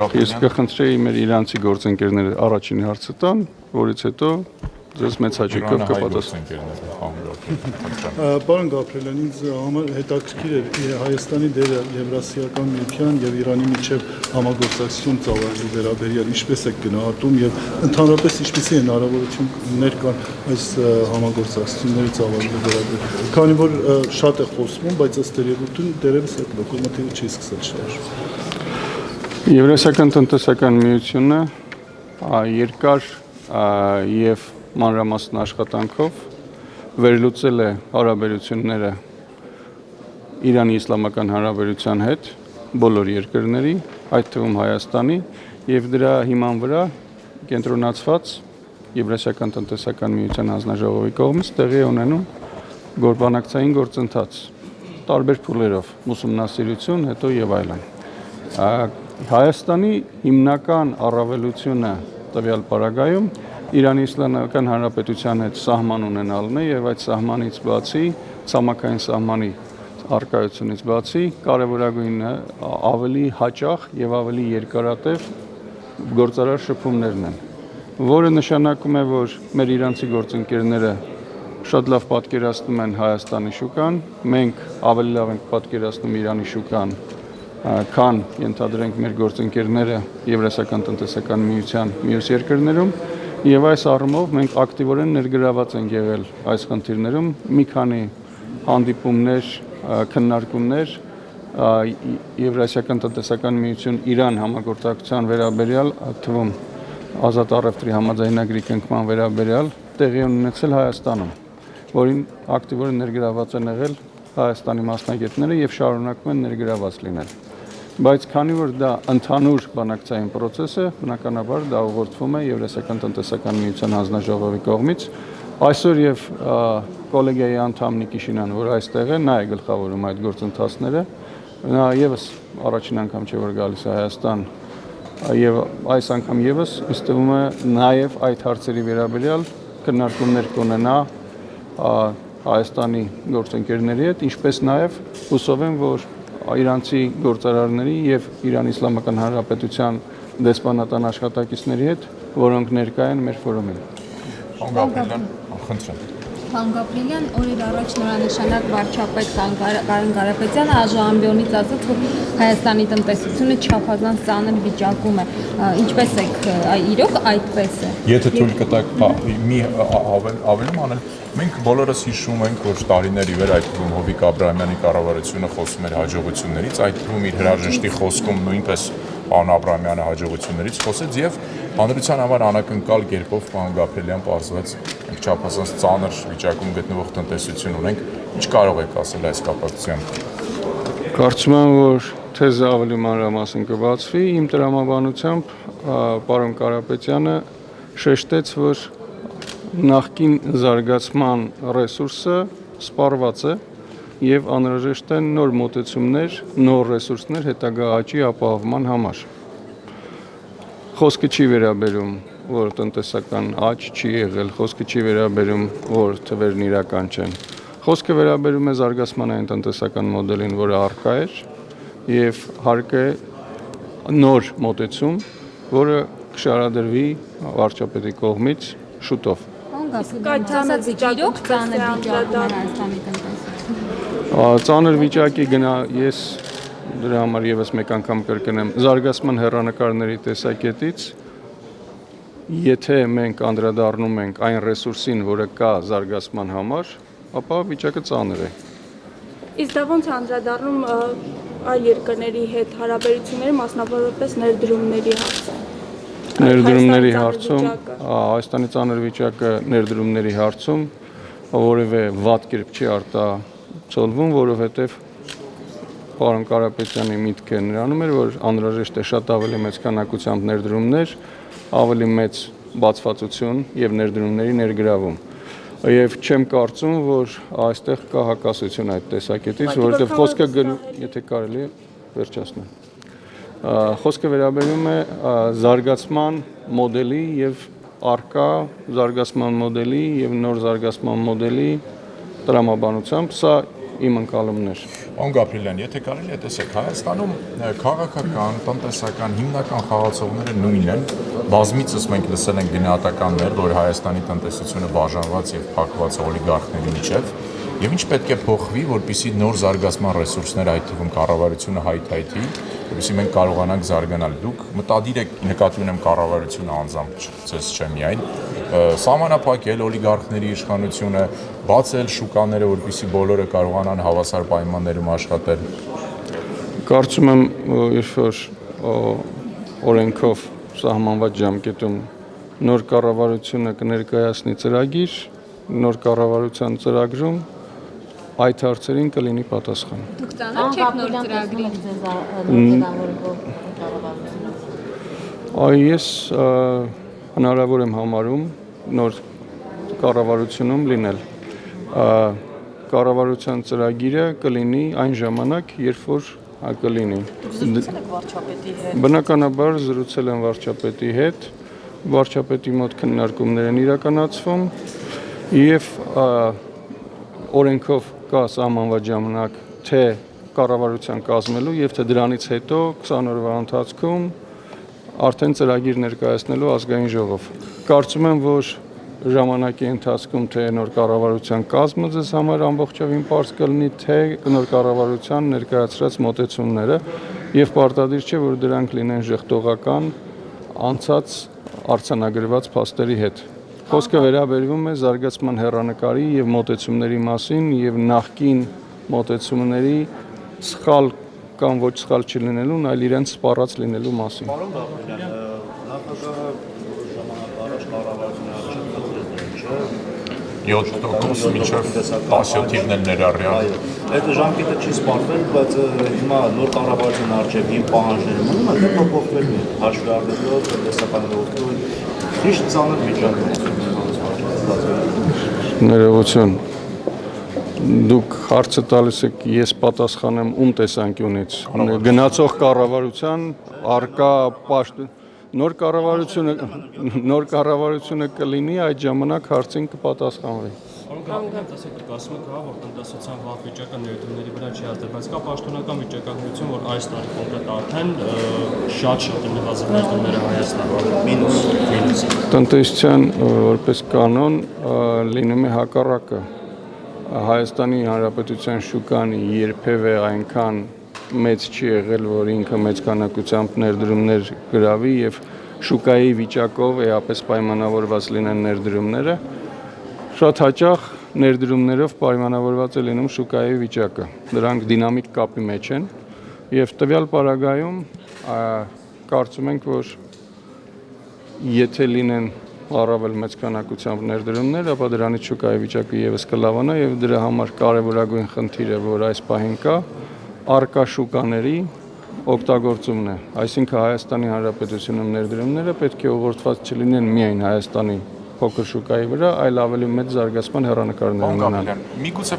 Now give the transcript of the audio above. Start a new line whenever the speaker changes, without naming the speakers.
Ես կխնդրեի մեր իրանցի գործընկերները առաջին հարցը տան, որից հետո ձեզ մեծ հաճույքով կպատասխանեմ։
Պարոն Գաբրելյան, ինձ համար հետաքրքիր է Հայաստանի դերը Եվրասիական միության եւ Իրանի միջև համագործակցություն ծավալելու վերաբերյալ ինչպես է գնահատում եւ ընդհանրապես ինչպիսի հնարավորություններ կան այս համագործակցությունների ծավալելու վերաբերյալ, քանի որ շատ է խոսվում, բայց ըստ երևույթին դերևս այդ լոկոմոտիվը չի սկսել շարժել։
Եվրասիական տնտեսական միությունը երկար եւ մանրամասն աշխատանքով վերլուծել է հարաբերությունները Իրանի Իսլամական Հանրապետության հետ բոլոր երկրների, այդ թվում Հայաստանի եւ դրա հիման վրա կենտրոնացված Եվրասիական տնտեսական միության հանձնաժողովի կողմից տեղի ունենում գործբանակցային գործընթաց տարբեր փուլերով, ուսումնասիրություն, հետո եւ այլն։ Հայաստանի հիմնական առավելությունը տվյալ պարագայում Իրանի Իսլամական Հանրապետության հետ սահման ունենալն է եւ այդ սահմանից բացի, ցամաքային սահմանի առկայությունից բացի, կարևորագույնը ավելի հաճախ եւ ավելի երկարատև գործարար շփումներն են, որը նշանակում է, որ մեր իրանցի գործընկերները շատ լավ պատկերացնում են Հայաստանի շուկան, մենք ավելի լավ ենք պատկերացնում Իրանի շուկան, քան ենթադրենք մեր գործընկերները Եվրասիական տնտեսական միության մյուս երկրներում եւ այս առումով մենք ակտիվորեն ներգրաված ենք եղել այս խնդիրներում մի քանի հանդիպումներ, քննարկումներ Եվրասիական տնտեսական միություն Իրան համագործակցության վերաբերյալ, թվում ազատ առևտրի համաձայնագրի կնքման վերաբերյալ տեղի ունեցել Հայաստանում, որին ակտիվորեն ներգրաված են եղել Հայաստանի մասնագետները եւ շարունակում են ներգրաված լինել։ Բայց քանի որ դա ընդհանուր բանակցային process է, բնականաբար դա ուղղորդվում է Եվրասիական տնտեսական միության հանձնաժողովի կողմից։ Այսօր եւ կոլեգիայի անդամ Նիկիշինան, որ այստեղ է, նա է գլխավորում այդ գործընթացները, նա եւս առաջին անգամ չէ որ գալիս է Հայաստան եւ այս անգամ եւս ինձ թվում է նաեւ այդ հարցերի վերաբերյալ քննարկումներ կունենա Հայաստանի գործընկերների հետ, ինչպես նաեւ հուսով եմ, որ իրանցի գործարարների եւ Իրանի Իսլամական Հանրապետության դեսպանատան աշխատակիցների հետ, որոնք ներկա են մեր ֆորումին։
Պարոն Գաբրելյան, օրեր առաջ նորանշանակ վարչապետ Կարեն Կարապետյանը ԱԺ-ամբիոնից ասաց, որ Հայաստանի տնտեսությունը չափազանց ծանր վիճակում է։ Ինչպես է, իրոք այդպես է։
Եթե թույլ կտաք մի ավելում անել, մենք բոլորս հիշում ենք, որ տարիների վեր այդ թվում Հովիկ Աբրահամյանի կառավարությունը խոսում էր հաջողություններից, այդ թվում իր հրաժեշտի խոսքում նույնպես պարոն Աբրահամյանը հաջողություններից խոսեց եւ հանրության համար անակնկալ կերպով պարոն Գաբրելյան պարզվեց մենք չափազանց ծանր վիճակում գտնվող տնտեսություն ունենք, ինչ կարող եք ասել այս կապակցությամբ։
Կարծում եմ, որ թեզը ավելի մանրամասն կբացվի, իմ տրամաբանությամբ պարոն Կարապետյանը շեշտեց, որ նախկին զարգացման ռեսուրսը սպառված է եւ անհրաժեշտ են նոր մոտեցումներ, նոր ռեսուրսներ հետագա աճի ապահովման համար։ Խոսքը չի վերաբերում, որ տնտեսական աճ չի եղել, խոսքը չի վերաբերում, որ թվերն իրական չեն։ Խոսքը վերաբերում է զարգացմանային տնտեսական մոդելին, որը առկա էր եւ հարկ է նոր մոտեցում, որը կշարադրվի վարչապետի կողմից շուտով։ Ծանր վիճակի գնա ես դրա համար եւս մեկ անգամ կրկնեմ զարգացման հեռանկարների տեսակետից եթե մենք անդրադառնում ենք այն ռեսուրսին, որը կա զարգացման համար, ապա վիճակը ծանր է։
Իսկ դա ոնց անդրադառնում այլ երկրների հետ հարաբերությունների, մասնավորապես ներդրումների հարցը։
Ներդրումների հարցում Հայաստանի ծանր վիճակը ներդրումների հարցում որևէ վատ կերպ չի արտացոլվում, որովհետև պարոն Կարապետյանի միտքը նրանում էր, որ անհրաժեշտ է շատ ավելի մեծ քանակությամբ ներդրումներ, ավելի մեծ բացվածություն եւ ներդրումների ներգրավում։ Եվ չեմ կարծում, որ այստեղ կա հակասություն այդ տեսակետից, որովհետև խոսքը եթե կարելի է վերջացնել։ Խոսքը վերաբերում է զարգացման մոդելի եւ առկա զարգացման մոդելի եւ նոր զարգացման մոդելի տրամաբանությամբ, սա իմ ընկալումներ։
Պարոն Գաբրիելյան, եթե կարելի է տեսեք, Հայաստանում քաղաքական, տնտեսական հիմնական խաղացողները նույնն են։ Բազմիցս մենք լսել ենք գնահատականներ, որ Հայաստանի տնտեսությունը բաժանված եւ փակված է օլիգարխների միջև, եւ ինչ պետք է փոխվի, որպեսզի նոր զարգացման ռեսուրսները, այդ թվում կառավարությունը հայթայթի, որպեսզի մենք կարողանանք զարգանալ։ Դուք մտադիր եք, նկատի ունեմ կառավարությունը անձամբ, ցես չէ միայն, սահմանափակել օլիգարխների իշխանությունը, բացել շուկաները, որպեսզի բոլորը կարողանան հավասար պայմաններում աշխատել։
Կարծում եմ, երբ որ օրենքով սահմանված ժամկետում նոր կառավարությունը կներկայացնի ծրագիր, նոր կառավարության ծրագրում այդ հարցերին կլինի պատասխան։
Դուք ծանոթ եք նոր ծրագրի։
Ես հնարավոր եմ համարում նոր կառավարությունում լինել։ Կառավարության ծրագիրը կլինի այն ժամանակ, երբ որ կլինի։
Զրուցել եք վարչապետի հետ։
Բնականաբար զրուցել եմ վարչապետի հետ, վարչապետի մոտ քննարկումներ են իրականացվում եւ օրենքով կա սահմանված ժամանակ թե կառավարության կազմելու եւ թե դրանից հետո 20 օրվա ընթացքում արդեն ծրագիր ներկայացնելու ազգային ժողով։ Կարծում եմ, որ ժամանակի ընթացքում թե նոր կառավարության կազմը ձեզ համար ամբողջովին պարզ կլինի, թե նոր կառավարության ներկայացրած մոտեցումները եւ պարտադիր չէ, որ դրանք լինեն ժխտողական անցած արձանագրված փաստերի հետ։ Խոսքը վերաբերվում է զարգացման հեռանկարի եւ մոտեցումների մասին եւ նախկին մոտեցումների սխալ կամ ոչ սխալ չլինելուն, այլ իրենց սպառած լինելու մասին։
Պարոն Գաբրիելյան, նախագահը ժամանակ առաջ կառավարությունը առաջարկել չէ
7% մինչև 17-ին էլ ներառյալ։
Այդ ժամկետը չի սպառվել, բայց հիմա նոր կառավարության առջև իմ պահանջները մնում են, թե փոխվելու են, հաշվի առնելով տնտեսական ոլորտում, ճիշտ ծանր վիճակում։
Ներողություն։ Դուք հարցը տալիս եք, ես պատասխանեմ ում տեսանկյունից։ Գնացող կառավարության արկա պաշտ նոր կառավարությունը կլինի, այդ ժամանակ հարցին կպատասխանվի։
Տեսեք, ասում եք, որ տնտեսության վատ վիճակը ներդրումների վրա չի ազդել, բայց կա պաշտոնական վիճակագրություն, որ այս տարի կոնկրետ արդեն շատ է նվազել ներդրումները Հայաստանում, մինուս։
Տնտեսության որպես կանոն լինում է հակառակը։ Հայաստանի Հանրապետության շուկան երբևէ այնքան մեծ չի եղել, որ ինքը մեծ քանակությամբ ներդրումներ գրավի եւ շուկայի վիճակով էապես պայմանավորված լինեն ներդրումները։ Շատ հաճախ ներդրումներով պայմանավորված է լինում շուկայի վիճակը։ Դրանք դինամիկ կապի մեջ են եւ տվյալ պարագայում կարծում ենք, որ եթե լինեն առավել մեծ քանակությամբ ներդրումներ, ապա դրանից շուկայի վիճակը եւս կլավանա եւ դրա համար կարեւորագույն խնդիրը, որ այս պահին կա, արկա շուկաների օգտագործումն է։ Այսինքն Հայաստանի Հանրապետությունում ներդրումները պետք է ուղղորդված չլինեն միայն Հայաստանի փոքր շուկայի վրա, այլ ավելի մեծ զարգացման հեռանկարներ ունենան։
Միգուցե